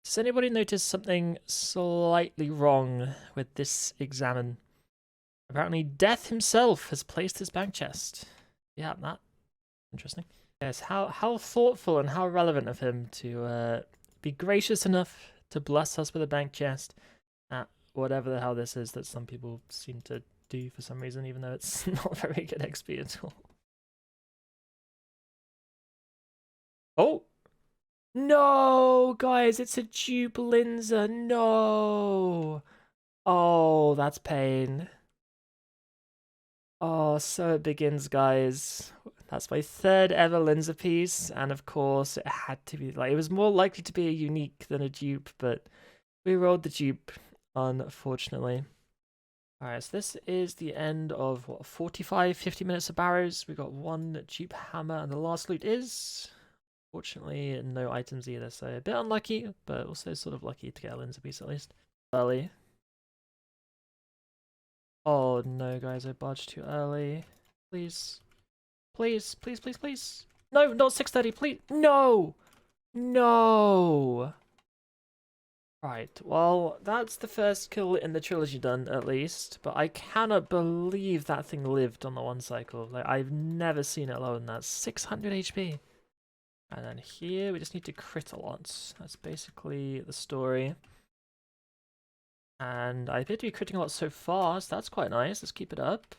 Does anybody notice something slightly wrong with this examine? Apparently, Death himself has placed his bank chest. Yeah, that interesting. Yes, how thoughtful and how relevant of him to be gracious enough to bless us with a bank chest at whatever the hell this is that some people seem to do for some reason, even though it's not very good XP at all. Oh! No, guys, it's a dupe Linza. No! Oh, that's pain. Oh, so it begins, guys. That's my third ever Linza piece, and of course, it had to be like it was more likely to be a unique than a dupe, but we rolled the dupe, unfortunately. Alright, so this is the end of what 45, 50 minutes of barrows. We got one dupe hammer, and the last loot is fortunately no items either, so a bit unlucky, but also sort of lucky to get a Linza piece at least. Early. Oh no, guys, I barged too early. Please. Please, please, please, please. No, not 6:30, please. No! No! Right, well, that's the first kill in the trilogy done, at least. But I cannot believe that thing lived on the one cycle. Like, I've never seen it lower than that. 600 HP. And then here, we just need to crit a lot. That's basically the story. And I appear to be critting a lot so far, so that's quite nice. Let's keep it up.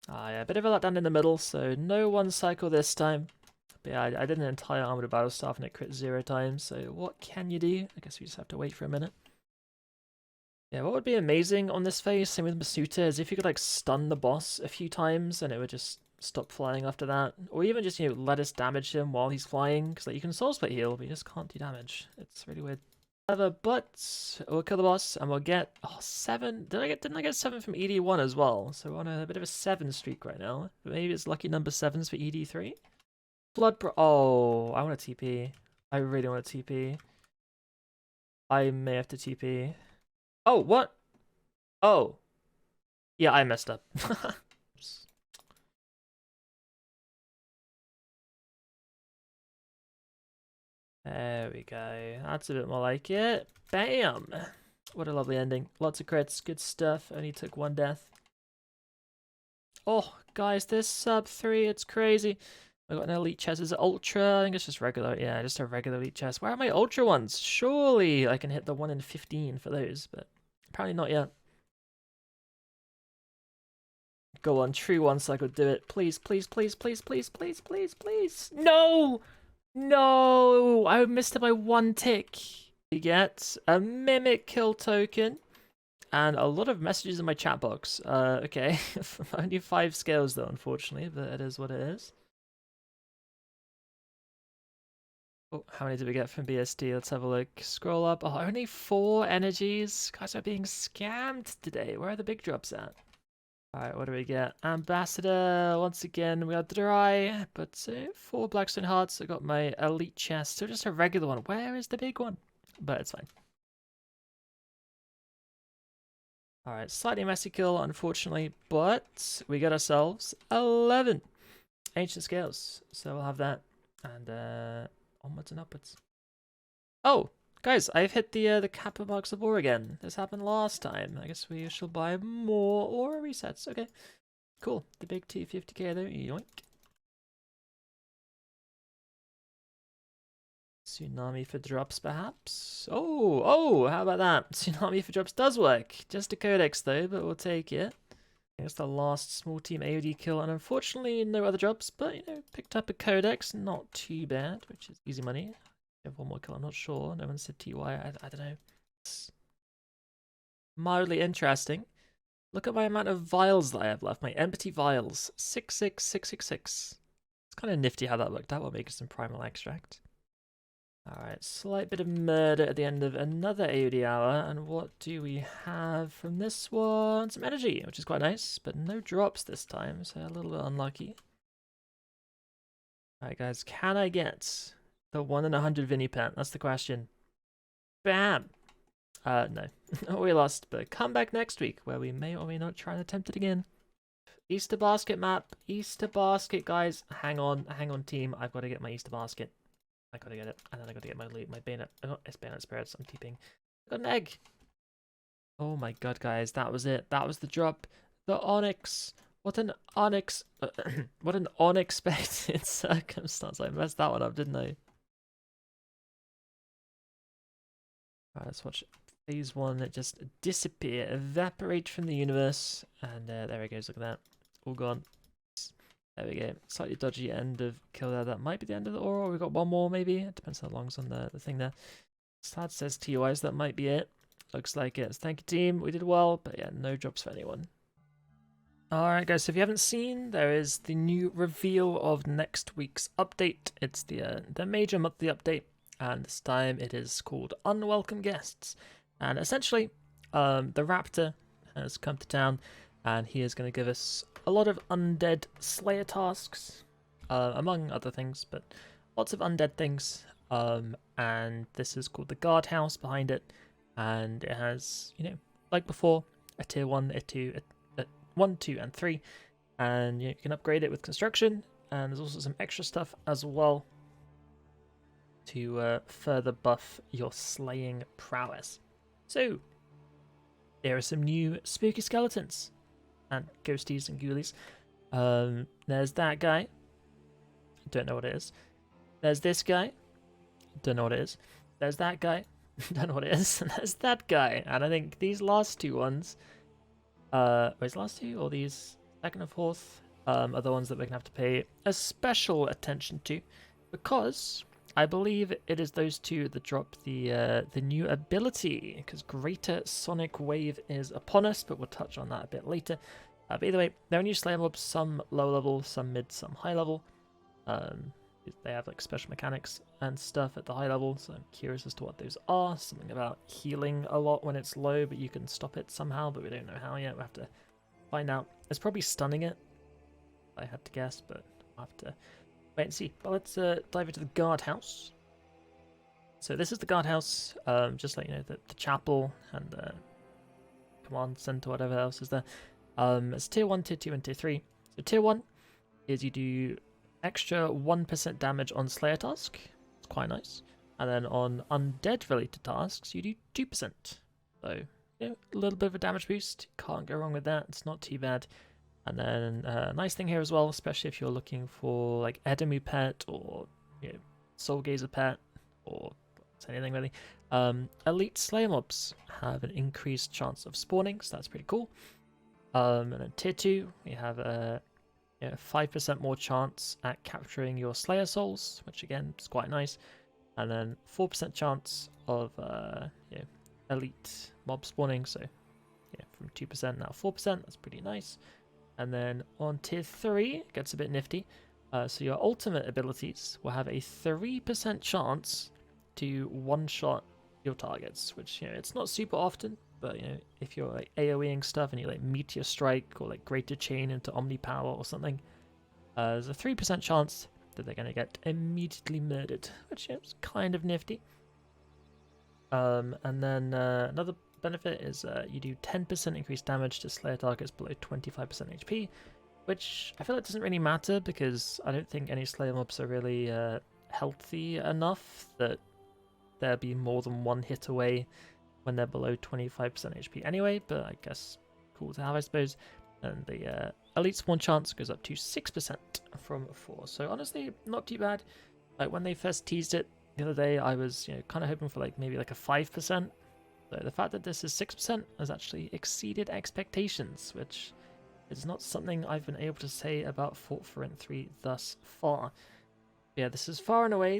Ah, yeah, a bit of a letdown in the middle, so no one cycle this time. But yeah, I did an entire armored battle staff and it crit 0 times, so what can you do? I guess we just have to wait for a minute. Yeah, what would be amazing on this phase, same with Masuta, is if you could like stun the boss a few times and it would just stop flying after that. Or even just, let us damage him while he's flying, because like you can soul split heal, but you just can't do damage. It's really weird. But we'll kill the boss and we'll get 7. Didn't I get 7 from ED1 as well? So we're on a bit of a 7 streak right now. Maybe it's lucky number 7s for ED3. Oh, I want a TP. I really want a TP. I may have to TP. Oh, what? Oh. Yeah, I messed up. There we go. That's a bit more like it. Bam! What a lovely ending. Lots of crits, good stuff. Only took 1 death. Oh, guys, this sub 3, it's crazy. I got an elite chest. Is it ultra? I think it's just regular. Yeah, just a regular elite chest. Where are my ultra ones? Surely I can hit the 1 in 15 for those, but apparently not yet. Go on, true one cycle, do it. Please, please, please, please, please, please, please, please. No! No! I missed it by 1 tick. We get a mimic kill token and a lot of messages in my chat box. Okay. Only 5 scales though, unfortunately, but it is what it is. Oh, how many did we get from BSD? Let's have a look. Scroll up. Oh, only 4 energies. Guys are being scammed today. Where are the big drops at? Alright, what do we get? Ambassador. Once again, we are dry. But 4 Blackstone Hearts. I got my elite chest. So just a regular one. Where is the big one? But it's fine. Alright, slightly messy kill, unfortunately. But we got ourselves 11 ancient scales. So we'll have that. And onwards and upwards. Oh, guys, I've hit the Kappa Marks of Ore again. This happened last time. I guess we shall buy more ore resets. Okay, cool. The big 250k there. Yoink. Tsunami for drops, perhaps? Oh, how about that? Tsunami for drops does work. Just a codex, though, but we'll take it. It's the last small team AOD kill, and unfortunately, no other drops, but, picked up a codex. Not too bad, which is easy money. I have 1 more kill, I'm not sure. No one said TY, I don't know. It's mildly interesting. Look at my amount of vials that I have left. My empty vials. 66666. It's kind of nifty how that worked out. We'll make some primal extract. Alright, slight bit of murder at the end of another AOD hour. And what do we have from this one? Some energy, which is quite nice, but no drops this time, so a little bit unlucky. Alright guys, can I get the 1 in 100 Vinny Pet? That's the question. Bam! No. We lost, but come back next week, where we may or may not try and attempt it again. Easter basket map. Easter basket, guys. Hang on, team. I've got to get my Easter basket. I gotta get it, and then I gotta get my loot, my bayonet. Oh, it's bayonet spirits. I'm TPing. I got an egg. Oh my god, guys, that was it. That was the drop. The onyx. What an onyx. What an unexpected circumstance. I messed that one up, didn't I? Alright, let's watch phase 1. It just disappear, evaporate from the universe, and there it goes. Look at that. It's all gone. There we go. Slightly dodgy end of kill there. That might be the end of the aura. We've got one more, maybe. It depends how long's on the thing there. Slad says TOI, so that might be it. Looks like it. Thank you, team. We did well, but yeah, no drops for anyone. Alright, guys, so if you haven't seen, there is the new reveal of next week's update. It's the major monthly update, and this time it is called Unwelcome Guests. And essentially, the Raptor has come to town, and he is going to give us a lot of undead Slayer tasks, among other things, but lots of undead things. And this is called the guardhouse behind it, and it has, you know, like before, a tier 1, a 2, a 1, 2, and 3, and you can upgrade it with construction, and there's also some extra stuff as well to further buff your slaying prowess. So, there are some new spooky skeletons, and ghosties and ghoulies. There's that guy. Don't know what it is. There's this guy. Don't know what it is. There's that guy. Don't know what it is. And there's that guy. And I think these last two ones, where's the last two? Or these second and fourth, are the ones that we're gonna have to pay a special attention to, because I believe it is those two that drop the new ability, because Greater Sonic Wave is upon us, but we'll touch on that a bit later. But either way, there are new Slayer mobs, some low level, some mid, some high level. They have like special mechanics and stuff at the high level, so I'm curious as to what those are. Something about healing a lot when it's low, but you can stop it somehow, but we don't know how yet. We'll have to find out. It's probably stunning it, I had to guess, but I'll have to wait and see. But let's dive into the guardhouse. So this is the guardhouse, just like, you know, the chapel and the command center, whatever else is there. It's tier 1, tier 2, and tier 3. So tier 1 is you do extra 1% damage on Slayer task. It's quite nice. And then on undead related tasks, you do 2%. So, you know, a little bit of a damage boost. Can't go wrong with that. It's not too bad. And then a nice thing here as well, especially if you're looking for like Edamu pet or, you know, Soul Gazer pet or anything really. Elite Slayer mobs have an increased chance of spawning, so that's pretty cool. And then tier 2, we have a 5% more chance at capturing your Slayer souls, which again is quite nice. And then 4% chance of elite mob spawning, so yeah, from 2% now 4%, that's pretty nice. And then on tier 3, it gets a bit nifty. So your ultimate abilities will have a 3% chance to one-shot your targets, which, you know, it's not super often, but, you know, if you're like AoEing stuff and you like Meteor Strike or like Greater Chain into Omni Power or something, there's a 3% chance that they're going to get immediately murdered, which is kind of nifty. And then another benefit is you do 10% increased damage to Slayer targets below 25% HP, which I feel like doesn't really matter because I don't think any Slayer mobs are really healthy enough that there'll be more than one hit away when they're below 25% HP anyway, but I guess cool to have, I suppose. And the elite spawn chance goes up to 6% from 4, so honestly, not too bad. Like when they first teased it the other day, I was, you know, kind of hoping for like maybe like a 5%. So the fact that this is 6% has actually exceeded expectations, which is not something I've been able to say about Fort Forent 3 thus far. Yeah, this is far and away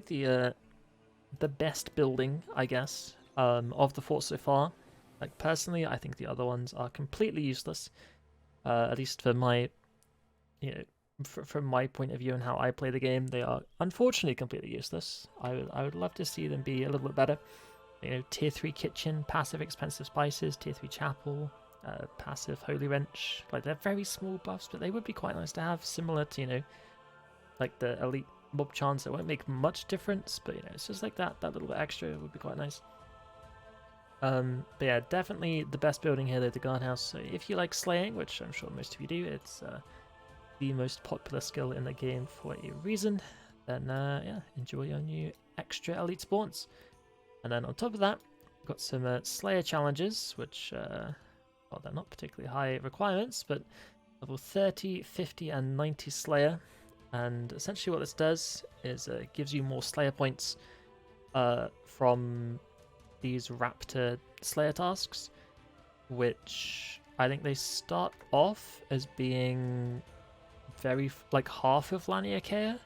the best building, I guess, of the fort so far. Like personally, I think the other ones are completely useless. At least for my, you know, from my point of view and how I play the game, they are unfortunately completely useless. I would love to see them be a little bit better. You know, tier 3 kitchen, passive expensive spices, tier 3 chapel, passive holy wrench. Like they're very small buffs, but they would be quite nice to have, similar to, you know, like the elite mob chance. It won't make much difference, but, you know, it's just like that little bit extra would be quite nice. But yeah, definitely the best building here, though, the guardhouse. So if you like slaying, which I'm sure most of you do, it's the most popular skill in the game for a reason, then yeah, enjoy your new extra elite spawns. And then on top of that, we've got some Slayer challenges, which, well, they're not particularly high requirements, but level 30, 50, and 90 Slayer. And essentially what this does is it gives you more Slayer points from these Raptor Slayer tasks, which I think they start off as being very, like, half of Laniakea,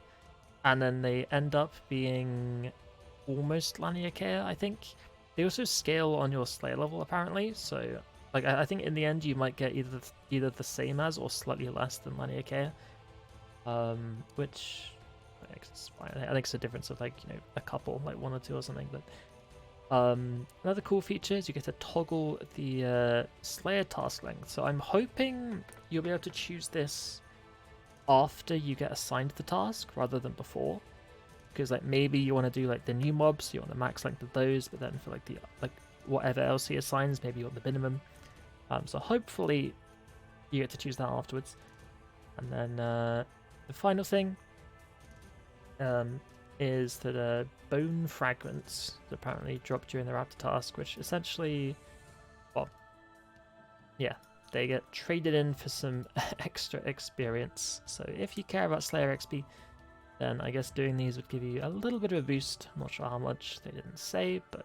and then they end up being almost Laniakea, I think. They also scale on your Slayer level, apparently, so like I think in the end you might get either the same as or slightly less than Laniakea, which I think it's fine. I think it's a difference of, like, you know, a couple, like 1 or 2 or something. But another cool feature is you get to toggle the Slayer task length. So I'm hoping you'll be able to choose this after you get assigned the task rather than before, because like maybe you want to do like the new mobs, you want the max length of those, but then for like the whatever else he assigns, maybe you want the minimum. So hopefully you get to choose that afterwards. And then the final thing is that bone fragments apparently drop during the Raptor task, which essentially, well, yeah, they get traded in for some extra experience. So if you care about Slayer XP, then I guess doing these would give you a little bit of a boost. I'm not sure how much, they didn't say, but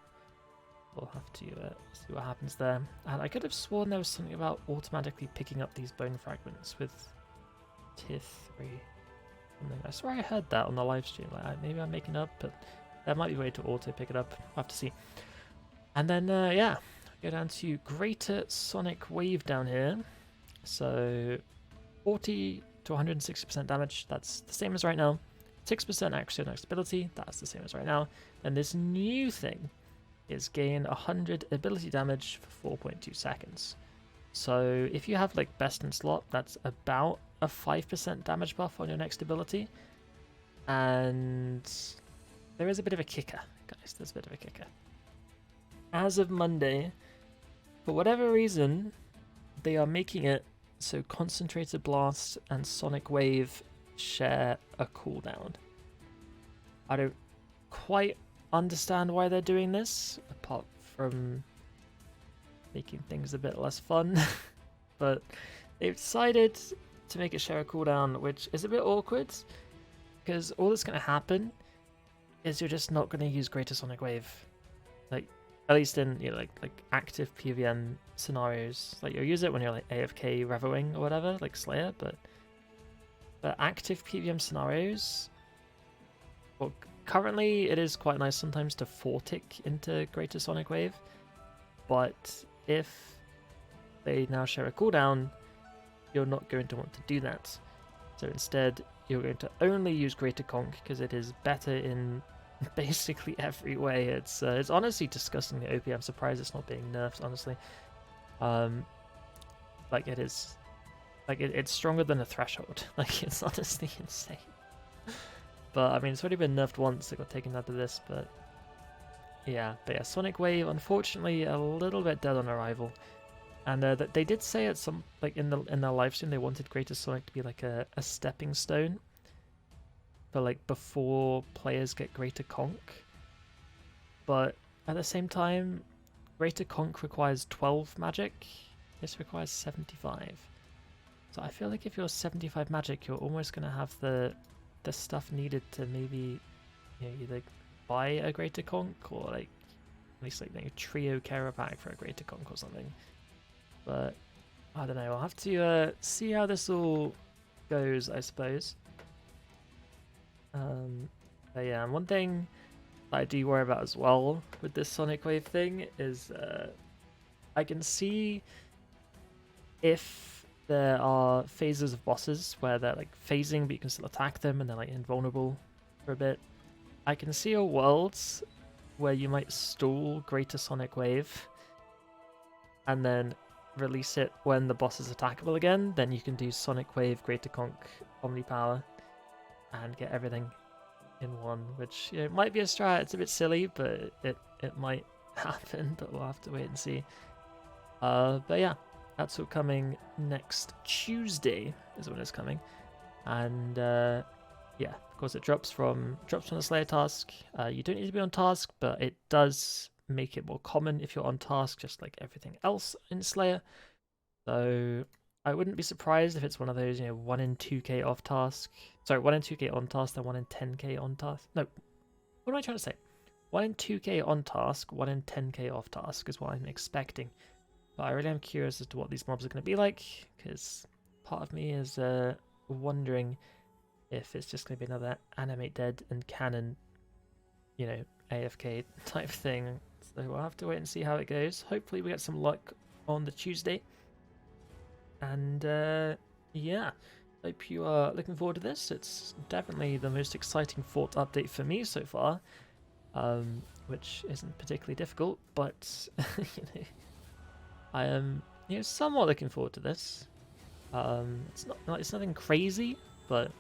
we'll have to see what happens there. And I could have sworn there was something about automatically picking up these bone fragments with tier 3. I swear I heard that on the live stream. Like, maybe I'm making up, but there might be a way to auto pick it up. We'll have to see. And then, yeah, go down to Greater Sonic Wave down here. So 40 to 160% damage, that's the same as right now. 6% accuracy and stability, that's the same as right now. And this new thing is gain 100 ability damage for 4.2 seconds. So if you have like best in slot, that's about a 5% damage buff on your next ability. And there is a bit of a kicker, guys, there's a bit of a kicker. As of Monday, for whatever reason, they are making it so Concentrated Blast and Sonic Wave share a cooldown. I don't quite understand why they're doing this, apart from making things a bit less fun. But they've decided to make it share a cooldown, which is a bit awkward, because all that's going to happen is you're just not going to use Greater Sonic Wave. Like, at least in, you know, like active PvM scenarios. Like, you'll use it when you're like AFK revoing or whatever, like Slayer, but active PvM scenarios, well, currently it is quite nice sometimes to 4-tick into Greater Sonic Wave, but if they now share a cooldown, you're not going to want to do that. So instead, you're going to only use Greater Conk because it is better in basically every way. It's honestly disgustingly OP. I'm surprised it's not being nerfed, honestly. Like, it is, like, it's stronger than a Threshold. Like, it's honestly insane. But I mean, it's already been nerfed once. It got taken out of this, but yeah, Sonic Wave, unfortunately, a little bit dead on arrival. And they did say at some, like, in their live stream, they wanted Greater Sonic to be like a stepping stone for, like, before players get Greater Conk. But at the same time, Greater Conk requires 12 magic. This requires 75. So I feel like if you're 75 magic, you're almost going to have the stuff needed to maybe, you know, either buy a Greater Conk or, like, at least, like, a trio Kara pack for a Greater Conk or something. But I don't know, I'll have to see how this all goes, I suppose. But yeah, one thing that I do worry about as well with this Sonic Wave thing is I can see if there are phases of bosses where they're like phasing but you can still attack them and they're like invulnerable for a bit. I can see a world where you might stall Greater Sonic Wave and then release it when the boss is attackable again. Then you can do Sonic Wave, Greater Conk, Omni Power, and get everything in one, which, you know, might be a strat. It's a bit silly, but it might happen, but we'll have to wait and see. But yeah, that's all coming next Tuesday is when it's coming. And yeah, of course it drops from the Slayer task. You don't need to be on task, but it does make it more common if you're on task, just like everything else in Slayer. So I wouldn't be surprised if it's one of those, 1 in 2k off task. Sorry, 1 in 2k on task, then 1 in 10k on task. No, what am I trying to say? 1 in 2k on task, 1 in 10k off task is what I'm expecting. But I really am curious as to what these mobs are going to be like, because part of me is wondering if it's just going to be another animate dead and cannon, AFK type thing. So we'll have to wait and see how it goes. Hopefully we get some luck on the Tuesday. And yeah, hope you are looking forward to this. It's definitely the most exciting fort update for me so far, which isn't particularly difficult, but I am somewhat looking forward to this. It's nothing crazy, but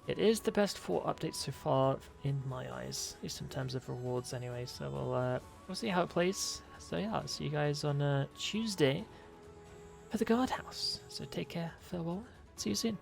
it is the best fort update so far in my eyes, at least in terms of rewards anyway. So we'll see how it plays. So yeah, I'll see you guys on Tuesday for the guardhouse. So take care, farewell, see you soon.